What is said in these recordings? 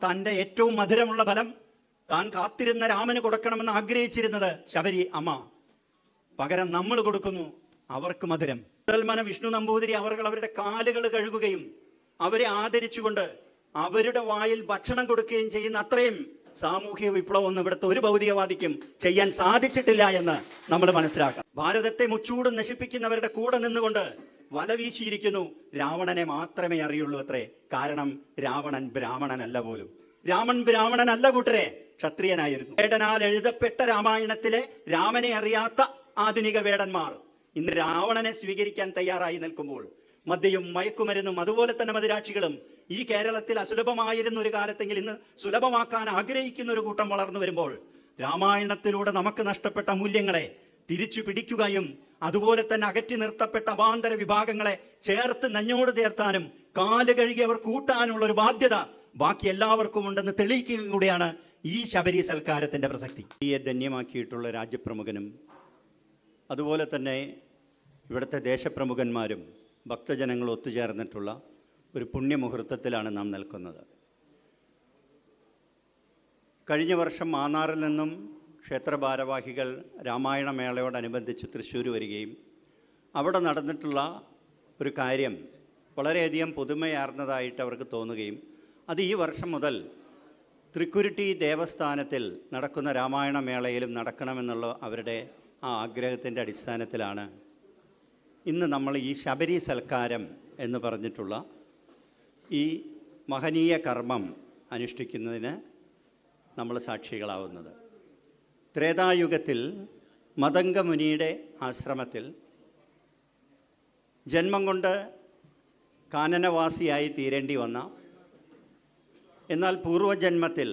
തൻ്റെ ഏറ്റവും മധുരമുള്ള ഫലം താൻ കാത്തിരുന്ന രാമന് കൊടുക്കണമെന്ന് ആഗ്രഹിച്ചിരുന്നത് ശബരി അമ്മ. പകരം നമ്മൾ കൊടുക്കുന്നു അവർക്ക് മധുരം. മുതൽമന വിഷ്ണു നമ്പൂതിരി അവരുടെ കാലുകൾ കഴുകുകയും അവരെ ആദരിച്ചുകൊണ്ട് അവരുടെ വായിൽ ഭക്ഷണം കൊടുക്കുകയും ചെയ്യുന്ന അത്രയും സാമൂഹിക വിപ്ലവം ഒന്നും ഇവിടുത്തെ ഒരു ഭൗതികവാദിക്കും ചെയ്യാൻ സാധിച്ചിട്ടില്ല എന്ന് നമ്മൾ മനസ്സിലാക്കാം. ഭാരതത്തെ മുച്ചൂടും നശിപ്പിക്കുന്നവരുടെ കൂടെ നിന്നുകൊണ്ട് വല വീശിയിരിക്കുന്നു. രാവണനെ മാത്രമേ അറിയുള്ളൂ അത്രേ. കാരണം രാവണൻ ബ്രാഹ്മണനല്ല പോലും. രാമൻ ബ്രാഹ്മണനല്ല കൂട്ടരെ, ക്ഷത്രിയനായിരുന്നു. വേടനാൽ എഴുതപ്പെട്ട രാമായണത്തിലെ രാമനെ അറിയാത്ത ആധുനിക വേടന്മാർ ഇന്ന് രാവണനെ സ്വീകരിക്കാൻ തയ്യാറായി നിൽക്കുമ്പോൾ മദ്യവും മയക്കുമരുന്നും അതുപോലെ തന്നെ മദിരാക്ഷികളും ഈ കേരളത്തിൽ അസുലഭമായിരുന്ന ഒരു കാലത്തെങ്കിൽ ഇന്ന് സുലഭമാക്കാൻ ആഗ്രഹിക്കുന്ന ഒരു കൂട്ടം വളർന്നു വരുമ്പോൾ രാമായണത്തിലൂടെ നമുക്ക് നഷ്ടപ്പെട്ട മൂല്യങ്ങളെ തിരിച്ചു പിടിക്കുകയും അതുപോലെ തന്നെ അകറ്റി നിർത്തപ്പെട്ട അവാന്തര വിഭാഗങ്ങളെ ചേർത്ത് നെഞ്ഞോട് ചേർത്താനും കാല് കഴുകി അവർ കൂട്ടാനുള്ള ഒരു ബാധ്യത ബാക്കി എല്ലാവർക്കും ഉണ്ടെന്ന് തെളിയിക്കുകയും കൂടിയാണ് ഈ ശബരി സൽക്കാരത്തിന്റെ പ്രസക്തി. ഈ ധന്യമാക്കിയിട്ടുള്ള രാജ്യപ്രമുഖനും അതുപോലെ തന്നെ ഇവിടുത്തെ ദേശപ്രമുഖന്മാരും ഭക്തജനങ്ങൾ ഒത്തുചേർന്നിട്ടുള്ള ഒരു പുണ്യമുഹൂർത്തത്തിലാണ് നാം നിൽക്കുന്നത്. കഴിഞ്ഞ വർഷം മാന്നാറിൽ നിന്നും ക്ഷേത്ര ഭാരവാഹികൾ രാമായണ മേളയോടനുബന്ധിച്ച് തൃശ്ശൂർ വരികയും അവിടെ നടന്നിട്ടുള്ള ഒരു കാര്യം വളരെയധികം പുതുമയാർന്നതായിട്ട് അവർക്ക് തോന്നുകയും അത് ഈ വർഷം മുതൽ തൃക്കുരുട്ടി ദേവസ്ഥാനത്തിൽ നടക്കുന്ന രാമായണ മേളയിലും നടക്കണമെന്നുള്ള അവരുടെ ആ ആഗ്രഹത്തിൻ്റെ അടിസ്ഥാനത്തിലാണ് ഇന്ന് നമ്മൾ ഈ ശബരി സൽക്കാരം എന്ന് പറഞ്ഞിട്ടുള്ള ഈ മഹനീയ കർമ്മം അനുഷ്ഠിക്കുന്നതിന് നമ്മൾ സാക്ഷികളാവുന്നത്. ത്രേതായുഗത്തിൽ മതംഗമുനിയുടെ ആശ്രമത്തിൽ ജന്മം കൊണ്ട് കാനനവാസിയായി തീരേണ്ടി വന്ന, എന്നാൽ പൂർവജന്മത്തിൽ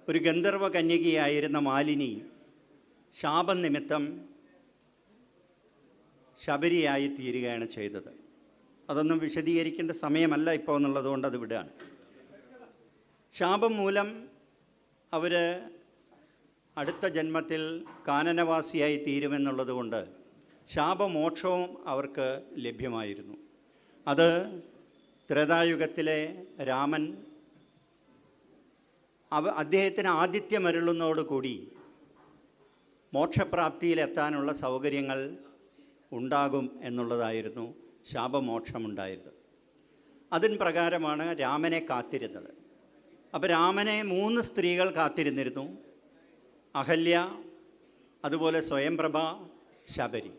ഒരു ഗന്ധർവ കന്യകയായിരുന്ന മാലിനി ശാപം നിമിത്തം ശബരിയായി തീരുകയാണ് ചെയ്തത്. അതൊന്നും വിശദീകരിക്കേണ്ട സമയമല്ല ഇപ്പോൾ എന്നുള്ളതുകൊണ്ട് അത് വിടുകയാണ്. ശാപം മൂലം അവർ അടുത്ത ജന്മത്തിൽ കാനനവാസിയായി തീരുമെന്നുള്ളത് കൊണ്ട് ശാപമോക്ഷവും അവർക്ക് ലഭ്യമായിരുന്നു. അത് ത്രേതായുഗത്തിലെ രാമൻ അദ്ദേഹത്തിന് ആതിഥ്യമരുളുന്നതോടുകൂടി മോക്ഷപ്രാപ്തിയിലെത്താനുള്ള സൗകര്യങ്ങൾ ഉണ്ടാകും എന്നുള്ളതായിരുന്നു ശാപമോക്ഷമുണ്ടായത്. അതിന് പ്രകാരമാണ് രാമനെ കാത്തിരുന്നത്. അപ്പോൾ രാമനെ 3 സ്ത്രീകൾ കാത്തിരുന്നിരുന്നു: അഹല്യ, അതുപോലെ സ്വയംപ്രഭ, ശബരി.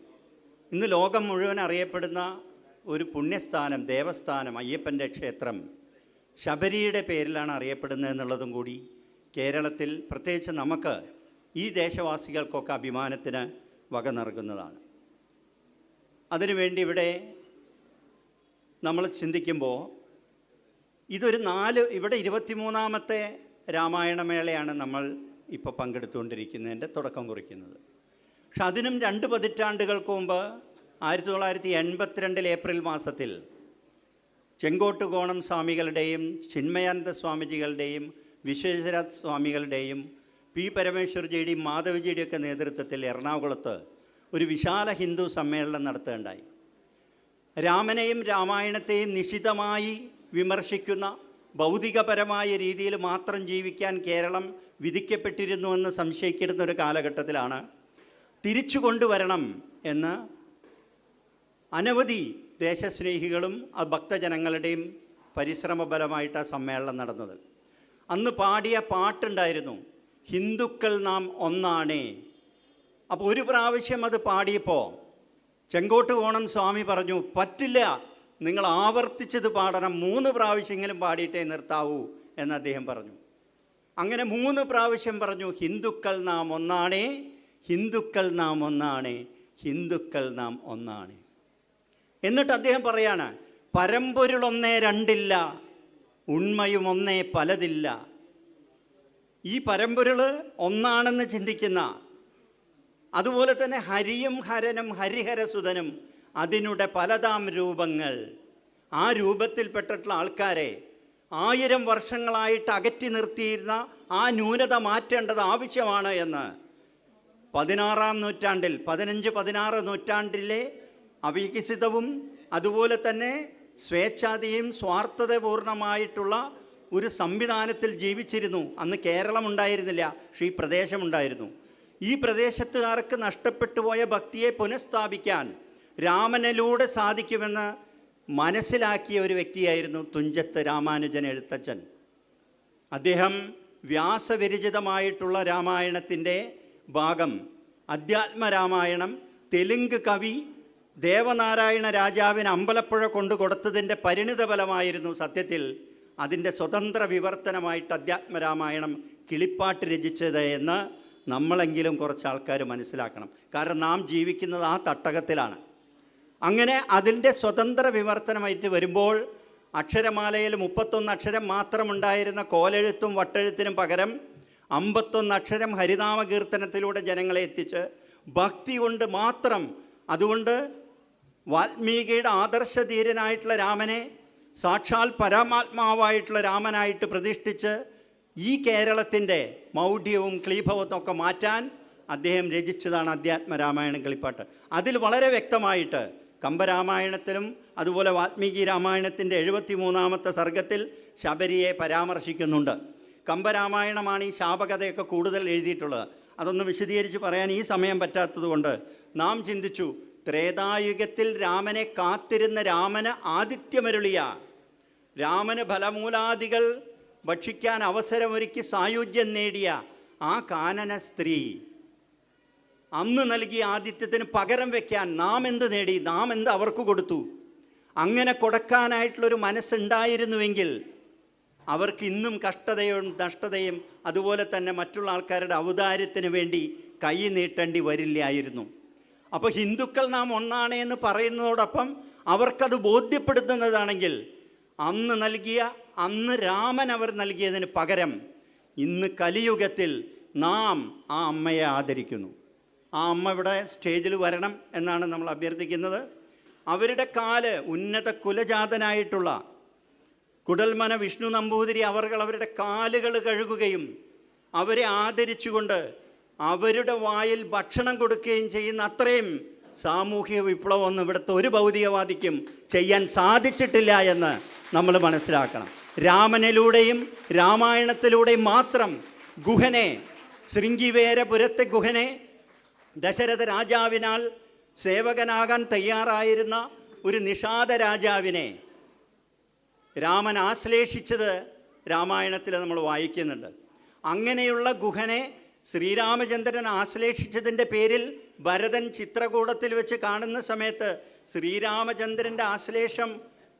ഇന്ന് ലോകം മുഴുവൻ അറിയപ്പെടുന്ന ഒരു പുണ്യസ്ഥാനം, ദേവസ്ഥാനം, അയ്യപ്പൻ്റെ ക്ഷേത്രം ശബരിയുടെ പേരിലാണ് അറിയപ്പെടുന്നത് എന്നുള്ളതും കൂടി കേരളത്തിൽ, പ്രത്യേകിച്ച് നമുക്ക് ഈ ദേശവാസികൾക്കൊക്കെ അഭിമാനത്തിന് വക നൽകുന്നതാണ്. അതിനുവേണ്ടി ഇവിടെ നമ്മൾ ചിന്തിക്കുമ്പോൾ ഇവിടെ 23ാമത്തെ രാമായണമേളയാണ് നമ്മൾ ഇപ്പോൾ പങ്കെടുത്തുകൊണ്ടിരിക്കുന്നതിൻ്റെ തുടക്കം കുറിക്കുന്നത്. പക്ഷെ അതിനും 2 പതിറ്റാണ്ടുകൾക്ക് മുമ്പ് 1982 ഏപ്രിൽ മാസത്തിൽ ചെങ്കോട്ടുകോണം സ്വാമികളുടെയും ചിന്മയാനന്ദ സ്വാമിജികളുടെയും വിശ്വേശ്വര സ്വാമികളുടെയും പി പരമേശ്വർജിയുടെയും മാധവജിയുടെയൊക്കെ നേതൃത്വത്തിൽ എറണാകുളത്ത് ഒരു വിശാല ഹിന്ദു സമ്മേളനം നടത്തുകയുണ്ടായി. രാമനെയും രാമായണത്തെയും നിശിതമായി വിമർശിക്കുന്ന, ഭൗതികപരമായ രീതിയിൽ മാത്രം ജീവിക്കാൻ കേരളം വിധിക്കപ്പെട്ടിരുന്നുവെന്ന് സംശയിക്കുന്ന ഒരു കാലഘട്ടത്തിലാണ് തിരിച്ചു കൊണ്ടുവരണം എന്ന് അനവധി ദേശസ്നേഹികളും ഭക്തജനങ്ങളുടെയും പരിശ്രമഫലമായിട്ട് ആ സമ്മേളനം നടന്നത്. അന്ന് പാടിയ പാട്ടുണ്ടായിരുന്നു, ഹിന്ദുക്കൾ നാം ഒന്നാണേ. അപ്പോൾ ഒരു പ്രാവശ്യം അത് പാടിയപ്പോൾ ചെങ്കോട്ടുകോണം സ്വാമി പറഞ്ഞു, പറ്റില്ല, നിങ്ങൾ ആവർത്തിച്ചത് പാടണം, 3 പ്രാവശ്യമെങ്കിലും പാടിയിട്ടേ നിർത്താവൂ എന്ന് അദ്ദേഹം പറഞ്ഞു. അങ്ങനെ 3 പ്രാവശ്യം പറഞ്ഞു, ഹിന്ദുക്കൾ നാം ഒന്നാണേ, ഹിന്ദുക്കൾ നാം ഒന്നാണേ, ഹിന്ദുക്കൾ നാം ഒന്നാണേ. എന്നിട്ട് അദ്ദേഹം പറയാണ്, പരമ്പൊരുളൊന്നേ രണ്ടില്ല, ഉണ്മയും ഒന്നേ പലതില്ല. ഈ പരമ്പൊരുൾ ഒന്നാണെന്ന് ചിന്തിക്കുന്ന, അതുപോലെ തന്നെ ഹരിയും ഹരനും ഹരിഹരസുതനും അതിനുടെ പലതാം രൂപങ്ങൾ, ആ രൂപത്തിൽപ്പെട്ടിട്ടുള്ള ആൾക്കാരെ 1000 വർഷങ്ങളായിട്ട് അകറ്റി നിർത്തിയിരുന്ന ആ ന്യൂനത മാറ്റേണ്ടത് ആവശ്യമാണ് എന്ന് 16-ാം നൂറ്റാണ്ടിൽ 15-16 നൂറ്റാണ്ടിലെ അവികസിതവും അതുപോലെ തന്നെ സ്വേച്ഛാധിയും സ്വാർത്ഥതപൂർണമായിട്ടുള്ള ഒരു സംവിധാനത്തിൽ ജീവിച്ചിരുന്നു. അന്ന് കേരളം ഉണ്ടായിരുന്നില്ല, പക്ഷേ ഈ പ്രദേശമുണ്ടായിരുന്നു. ഈ പ്രദേശത്തുകാർക്ക് നഷ്ടപ്പെട്ടു പോയ ഭക്തിയെ പുനഃസ്ഥാപിക്കാൻ രാമനിലൂടെ സാധിക്കുമെന്ന് മനസ്സിലാക്കിയ ഒരു വ്യക്തിയായിരുന്നു തുഞ്ചത്ത് രാമാനുജൻ എഴുത്തച്ഛൻ. അദ്ദേഹം വ്യാസവിരചിതമായിട്ടുള്ള രാമായണത്തിൻ്റെ ഭാഗം അധ്യാത്മരാമായണം തെലുങ്ക് കവി ദേവനാരായണ രാജാവിന് അമ്പലപ്പുഴ കൊണ്ടു കൊടുത്തതിൻ്റെ പരിണിതഫലമായിരുന്നു സത്യത്തിൽ അതിൻ്റെ സ്വതന്ത്ര വിവർത്തനമായിട്ട് അധ്യാത്മരാമായണം കിളിപ്പാട്ട് രചിച്ചത് എന്ന് നമ്മളെങ്കിലും കുറച്ച് ആൾക്കാർ മനസ്സിലാക്കണം. കാരണം നാം ജീവിക്കുന്നത് ആ തട്ടകത്തിലാണ്. അങ്ങനെ അതിൻ്റെ സ്വതന്ത്ര വിവർത്തനമായിട്ട് വരുമ്പോൾ അക്ഷരമാലയിൽ 31 അക്ഷരം മാത്രമുണ്ടായിരുന്ന കോലെഴുത്തും വട്ടെഴുത്തിനും പകരം 51 അക്ഷരം ഹരിനാമകീർത്തനത്തിലൂടെ ജനങ്ങളെ എത്തിച്ച് ഭക്തി കൊണ്ട് മാത്രം, അതുകൊണ്ട് വാൽമീകിയുടെ ആദർശധീരനായിട്ടുള്ള രാമനെ സാക്ഷാൽ പരമാത്മാവായിട്ടുള്ള രാമനായിട്ട് പ്രതിഷ്ഠിച്ച് ഈ കേരളത്തിൻ്റെ മൗഢ്യവും ക്ലീഭവത്തും ഒക്കെ മാറ്റാൻ അദ്ദേഹം രചിച്ചതാണ് അധ്യാത്മരാമായണം കിളിപ്പാട്ട്. അതിൽ വളരെ വ്യക്തമായിട്ട് കമ്പരാമായണത്തിലും അതുപോലെ വാൽമീകി രാമായണത്തിൻ്റെ 73-ാമത്തെ സർഗത്തിൽ ശബരിയെ പരാമർശിക്കുന്നുണ്ട്. കമ്പരാമായണമാണ് ഈ ശാപകഥയൊക്കെ കൂടുതൽ എഴുതിയിട്ടുള്ളത്. അതൊന്ന് വിശദീകരിച്ച് പറയാൻ ഈ സമയം പറ്റാത്തതുകൊണ്ട് നാം ചിന്തിച്ചു, ത്രേതായുഗത്തിൽ രാമനെ കാത്തിരുന്ന രാമന് ആതിഥ്യമരുളിയ, രാമന് ഫലമൂലാദികൾ ഭക്ഷിക്കാൻ അവസരമൊരുക്കി സായുജ്യം നേടിയ ആ കാനന സ്ത്രീ അന്ന് നൽകിയ ആതിഥ്യത്തിന് പകരം വയ്ക്കാൻ നാം എന്ത് നേടി, നാം എന്ത് അവർക്ക് കൊടുത്തു? അങ്ങനെ കൊടുക്കാനായിട്ടുള്ളൊരു മനസ്സുണ്ടായിരുന്നുവെങ്കിൽ അവർക്ക് ഇന്നും കഷ്ടതയും നഷ്ടതയും അതുപോലെ തന്നെ മറ്റുള്ള ആൾക്കാരുടെ ഔദാര്യത്തിന് വേണ്ടി കൈ നീട്ടേണ്ടി വരില്ലായിരുന്നു. അപ്പോൾ ഹിന്ദുക്കൾ നാം ഒന്നാണ് എന്ന് പറയുന്നതോടൊപ്പം അവർക്കത് ബോധ്യപ്പെടുത്തുന്നതാണെങ്കിൽ അന്ന് രാമൻ അവർ നൽകിയതിന് പകരം ഇന്ന് കലിയുഗത്തിൽ നാം ആ അമ്മയെ ആദരിക്കുന്നു. ആ അമ്മ ഇവിടെ സ്റ്റേജിൽ വരണം എന്നാണ് നമ്മൾ അഭ്യർത്ഥിക്കുന്നത്. അവരുടെ കാല് ഉന്നത കുലജാതനായിട്ടുള്ള കുടൽമന വിഷ്ണു നമ്പൂതിരി അവരുടെ കാലുകൾ കഴുകുകയും അവരെ ആദരിച്ചുകൊണ്ട് അവരുടെ വായിൽ ഭക്ഷണം കൊടുക്കുകയും ചെയ്യുന്ന അത്രയും സാമൂഹിക വിപ്ലവമൊന്നും ഇവിടുത്തെ ഒരു ഭൗതികവാദിക്കും ചെയ്യാൻ സാധിച്ചിട്ടില്ല എന്ന് നമ്മൾ മനസ്സിലാക്കണം. രാമനിലൂടെയും രാമായണത്തിലൂടെയും മാത്രം ഗുഹനെ, ശൃംഗിവേരപുരത്തെ ഗുഹനെ, ദശരഥ രാജാവിനാൽ സേവകനാകാൻ തയ്യാറായിരുന്ന ഒരു നിഷാദ രാജാവിനെ രാമൻ ആശ്ലേഷിച്ചത് രാമായണത്തിൽ നമ്മൾ വായിക്കുന്നുണ്ട്. അങ്ങനെയുള്ള ഗുഹനെ ശ്രീരാമചന്ദ്രൻ ആശ്ലേഷിച്ചതിൻ്റെ പേരിൽ ഭരതൻ ചിത്രകൂടത്തിൽ വെച്ച് കാണുന്ന സമയത്ത് ശ്രീരാമചന്ദ്രൻ്റെ ആശ്ലേഷം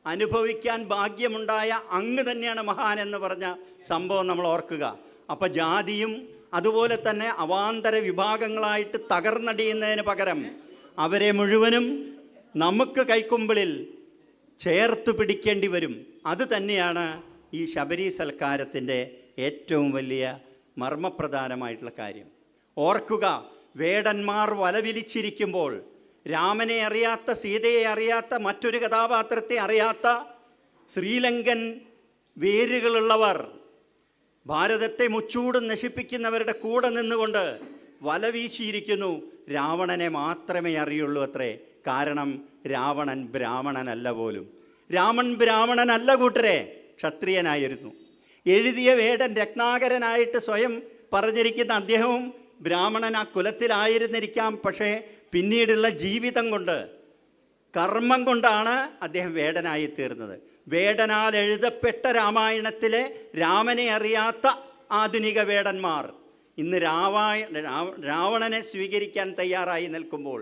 അനുഭവിക്കാൻ ഭാഗ്യമുണ്ടായ അങ്ങ് തന്നെയാണ് മഹാൻ എന്ന് പറഞ്ഞ സംഭവം നമ്മൾ ഓർക്കുക. അപ്പം ജാതിയും അതുപോലെ തന്നെ അവാന്തര വിഭാഗങ്ങളായിട്ട് തകർന്നടിയുന്നതിന് പകരം അവരെ മുഴുവനും നമുക്ക് കൈക്കുമ്പിളിൽ ചേർത്ത് പിടിക്കേണ്ടി വരും. അത് തന്നെയാണ് ഈ ശബരി സൽക്കാരത്തിൻ്റെ ഏറ്റവും വലിയ മർമ്മപ്രധാനമായിട്ടുള്ള കാര്യം. ഓർക്കുക, വേടന്മാർ വലവിരിച്ചിരിക്കുമ്പോൾ രാമനെ അറിയാത്ത, സീതയെ അറിയാത്ത, മറ്റൊരു കഥാപാത്രത്തെ അറിയാത്ത ശ്രീലങ്കൻ വേരുകളുള്ളവർ ഭാരതത്തെ മുച്ചൂടും നശിപ്പിക്കുന്നവരുടെ കൂടെ നിന്നുകൊണ്ട് വല വീശിയിരിക്കുന്നു. രാവണനെ മാത്രമേ അറിയുള്ളൂ അത്രേ. കാരണം രാവണൻ ബ്രാഹ്മണനല്ല പോലും. രാമൻ ബ്രാഹ്മണനല്ല കൂട്ടരെ, ക്ഷത്രിയനായിരുന്നു. എഴുതിയ വേടൻ രത്നാകരനായിട്ട് സ്വയം പറഞ്ഞിരിക്കുന്ന അദ്ദേഹവും ബ്രാഹ്മണൻ ആ കുലത്തിലായിരുന്നിരിക്കാം. പക്ഷേ പിന്നീടുള്ള ജീവിതം കൊണ്ട്, കർമ്മം കൊണ്ടാണ് അദ്ദേഹം വേടനായി തീർന്നത്. വേടനാൽ എഴുതപ്പെട്ട രാമായണത്തിലെ രാമനെ അറിയാത്ത ആധുനിക വേടന്മാർ ഇന്ന് രാവണനെ സ്വീകരിക്കാൻ തയ്യാറായി നിൽക്കുമ്പോൾ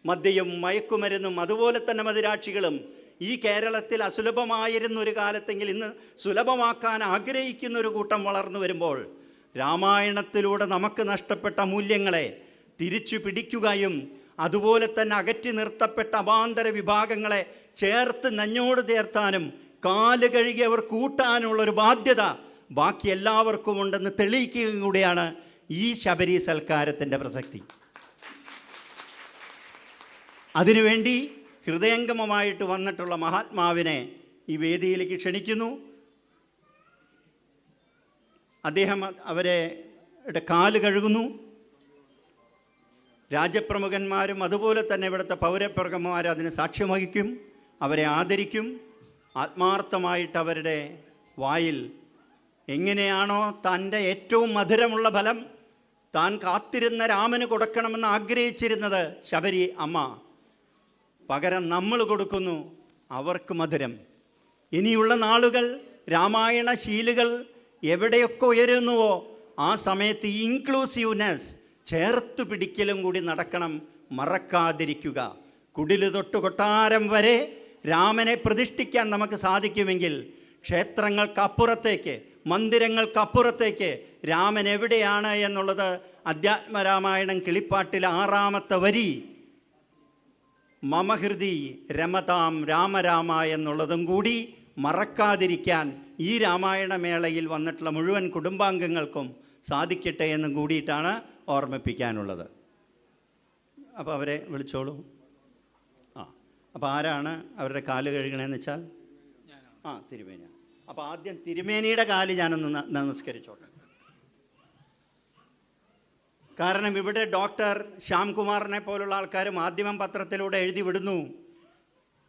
മദ്യവും മയക്കുമരുന്നും അതുപോലെ തന്നെ മദിരാക്ഷികളും ഈ കേരളത്തിൽ അസുലഭമായിരുന്ന ഒരു കാലത്തെങ്കിൽ ഇന്ന് സുലഭമാക്കാൻ ആഗ്രഹിക്കുന്ന ഒരു കൂട്ടം വളർന്നു വരുമ്പോൾ രാമായണത്തിലൂടെ നമുക്ക് നഷ്ടപ്പെട്ട മൂല്യങ്ങളെ തിരിച്ചു പിടിക്കുകയും അതുപോലെ തന്നെ അകറ്റി നിർത്തപ്പെട്ട അവാന്തര വിഭാഗങ്ങളെ ചേർത്ത് നെഞ്ഞോട് ചേർത്താനും കാല് കഴുകി അവർ കൂട്ടാനുള്ളൊരു ബാധ്യത ബാക്കി എല്ലാവർക്കും ഉണ്ടെന്ന് തെളിയിക്കുകയും കൂടിയാണ് ഈ ശബരി സൽക്കാരത്തിൻ്റെ പ്രസക്തി. അതിനുവേണ്ടി ഹൃദയംഗമമായിട്ട് വന്നിട്ടുള്ള മഹാത്മാവിനെ ഈ വേദിയിലേക്ക് ക്ഷണിക്കുന്നു. അദ്ദേഹം അവരുടെ കാല് കഴുകുന്നു. രാജപ്രമുഖന്മാരും അതുപോലെ തന്നെ ഇവിടുത്തെ പൗരപ്രമുഖന്മാരും അതിന് സാക്ഷ്യം വഹിക്കും, അവരെ ആദരിക്കും. ആത്മാർത്ഥമായിട്ട് അവരുടെ വായിൽ എങ്ങനെയാണോ തൻ്റെ ഏറ്റവും മധുരമുള്ള ഫലം താൻ കാത്തിരുന്ന രാമന് കൊടുക്കണമെന്ന് ആഗ്രഹിച്ചിരുന്നത് ശബരി അമ്മ, പകരം നമ്മൾ കൊടുക്കുന്നു അവർക്ക് മധുരം. ഇനിയുള്ള നാളുകൾ രാമായണ ശീലുകൾ എവിടെയൊക്കെ ഉയരുന്നുവോ ആ സമയത്ത് ഇൻക്ലൂസീവ്നെസ്, ചേർത്ത് പിടിക്കലും കൂടി നടക്കണം, മറക്കാതിരിക്കുക. കുടില് തൊട്ട് കൊട്ടാരം വരെ രാമനെ പ്രതിഷ്ഠിക്കാൻ നമുക്ക് സാധിക്കുമെങ്കിൽ ക്ഷേത്രങ്ങൾക്കപ്പുറത്തേക്ക്, മന്ദിരങ്ങൾക്കപ്പുറത്തേക്ക് രാമൻ എവിടെയാണ് എന്നുള്ളത് അധ്യാത്മരാമായണം കിളിപ്പാട്ടിലെ 6ാമത്തെ വരി മമഹൃദി രമതാം രാമരാമ എന്നുള്ളതും കൂടി മറക്കാതിരിക്കാൻ ഈ രാമായണ മേളയിൽ വന്നിട്ടുള്ള മുഴുവൻ കുടുംബാംഗങ്ങൾക്കും സാധിക്കട്ടെ എന്നും കൂടിയിട്ടാണ് ഓർമ്മിപ്പിക്കാനുള്ളത്. അപ്പോൾ അവരെ വിളിച്ചോളൂ. അപ്പോൾ ആരാണ് അവരുടെ കാല് കഴുകണമെന്ന് വെച്ചാൽ തിരുമേനി. അപ്പോൾ ആദ്യം തിരുമേനിയുടെ കാല് ഞാനൊന്ന് നമസ്കരിച്ചോട്ടെ. കാരണം ഇവിടെ ഡോക്ടർ ശ്യാംകുമാറിനെ പോലുള്ള ആൾക്കാർ മാധ്യമം പത്രത്തിലൂടെ എഴുതി വിടുന്നു,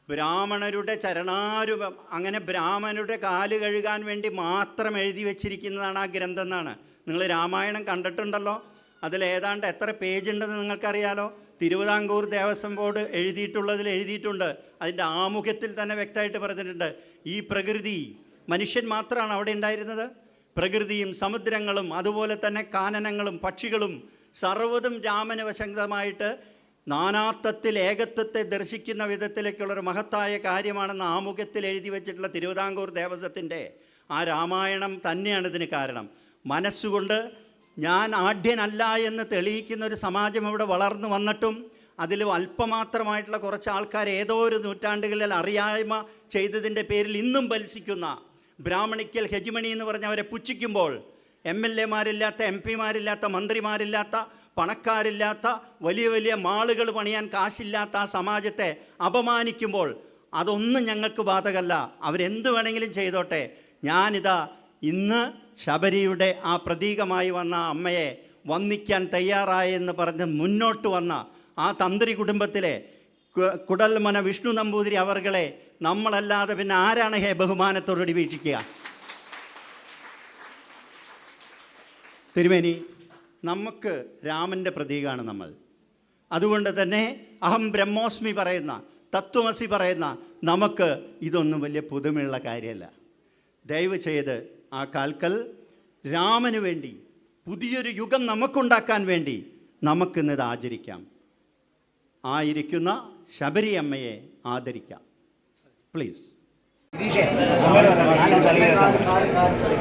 ബ്രാഹ്മണരുടെ ചരണാരൂപം, അങ്ങനെ ബ്രാഹ്മണരുടെ കാല് കഴുകാൻ വേണ്ടി മാത്രം എഴുതി വച്ചിരിക്കുന്നതാണ് ആ ഗ്രന്ഥം എന്നാണ്. നിങ്ങൾ രാമായണം കണ്ടിട്ടുണ്ടല്ലോ, അതിലേതാണ്ട് എത്ര പേജ് ഉണ്ടെന്ന് നിങ്ങൾക്കറിയാലോ. തിരുവിതാംകൂർ ദേവസ്വം ബോർഡ് എഴുതിയിട്ടുണ്ട്. അതിൻ്റെ ആമുഖത്തിൽ തന്നെ വ്യക്തമായിട്ട് പറഞ്ഞിട്ടുണ്ട്, ഈ പ്രകൃതി, മനുഷ്യൻ മാത്രമാണ് അവിടെ ഉണ്ടായിരുന്നത്, പ്രകൃതിയും സമുദ്രങ്ങളും അതുപോലെ തന്നെ കാനനങ്ങളും പക്ഷികളും സർവ്വതും രാമന് വശങ്കമായിട്ട് നാനാത്വത്തിൽ ഏകത്വത്തെ ദർശിക്കുന്ന വിധത്തിലേക്കുള്ളൊരു മഹത്തായ കാര്യമാണെന്ന് ആമുഖത്തിൽ എഴുതി വച്ചിട്ടുള്ള തിരുവിതാംകൂർ ദേവസ്വത്തിൻ്റെ ആ രാമായണം തന്നെയാണ് ഇതിന് കാരണം. മനസ്സുകൊണ്ട് ഞാൻ ആഢ്യനല്ല എന്ന് തെളിയിക്കുന്ന ഒരു സമാജം ഇവിടെ വളർന്നു വന്നിട്ടും അതിൽ അല്പമാത്രമായിട്ടുള്ള കുറച്ച് ആൾക്കാർ ഏതോ ഒരു നൂറ്റാണ്ടുകളിൽ അറിയായ്മ ചെയ്തതിൻ്റെ പേരിൽ ഇന്നും ബലിസിക്കുന്ന ബ്രാഹ്മണിക്കൽ ഹെജിമണി എന്ന് പറഞ്ഞവരെ പുച്ഛിക്കുമ്പോൾ, MLA-മാരില്ലാത്ത, MP-മാരില്ലാത്ത, മന്ത്രിമാരില്ലാത്ത, പണക്കാരില്ലാത്ത, വലിയ വലിയ മാളുകൾ പണിയാൻ കാശില്ലാത്ത ആ സമാജത്തെ അപമാനിക്കുമ്പോൾ അതൊന്നും ഞങ്ങൾക്ക് ബാധകമല്ല, അവരെന്ത് വേണമെങ്കിലും ചെയ്തോട്ടെ. ഞാനിതാ ഇന്ന് ശബരിയുടെ ആ പ്രതീകമായി വന്ന അമ്മയെ വന്ദിക്കാൻ തയ്യാറായെന്ന് പറഞ്ഞ് മുന്നോട്ട് വന്ന ആ തന്ത്രി കുടുംബത്തിലെ കുടൽമന വിഷ്ണു നമ്പൂതിരി അവർകളെ നമ്മളല്ലാതെ പിന്നെ ആരാണ് ബഹുമാനത്തോടുകൂടി വീക്ഷിക്കുക? തിരുമേനി, നമുക്ക് രാമൻ്റെ പ്രതീകമാണ് നമ്മൾ. അതുകൊണ്ട് തന്നെ അഹം ബ്രഹ്മോസ്മി പറയുന്ന, തത്വമസി പറയുന്ന നമുക്ക് ഇതൊന്നും വലിയ പുതുമയുള്ള കാര്യമല്ല. ദയവ് ചെയ്ത് ആ കാൽക്കൽ രാമന് വേണ്ടി പുതിയൊരു യുഗം നമുക്കുണ്ടാക്കാൻ വേണ്ടി നമുക്കിന്നത് ആചരിക്കാം. ആയിരിക്കുന്ന ശബരി അമ്മയെ ആദരിക്കാം. പ്ലീസ്.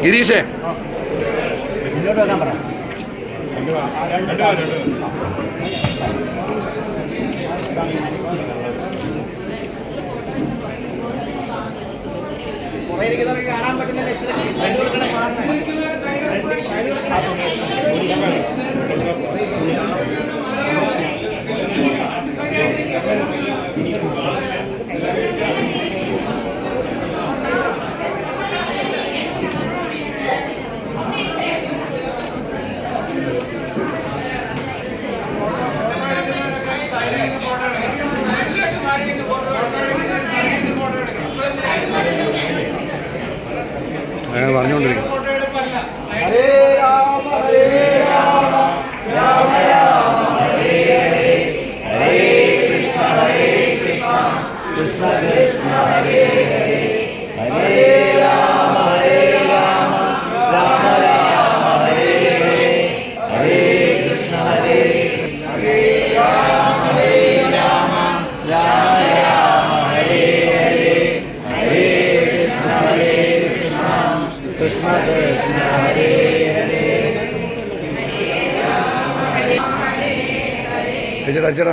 ഗിരീഷേ, കാണാൻ പറ്റുന്ന അങ്ങനെ പറഞ്ഞുകൊണ്ടിരിക്കും. ഹരേ രാമ ഹരേ രാമ രാമ രാമ ഹരേ ഹരേ ഹരേ കൃഷ്ണ കൃഷ്ണ കൃഷ്ണ ഹരേ ഹരേ ഹരേ രാമ രാമ രാമ ഹരേ ഹരേ ഹരേ കൃഷ്ണ ഹരേ രാമ രാമ രാമ ഹരേ ഹരേ ഹരേ കൃഷ്ണ കൃഷ്ണ കൃഷ്ണ ഹരേ ഹരേ അടിച്ചടാ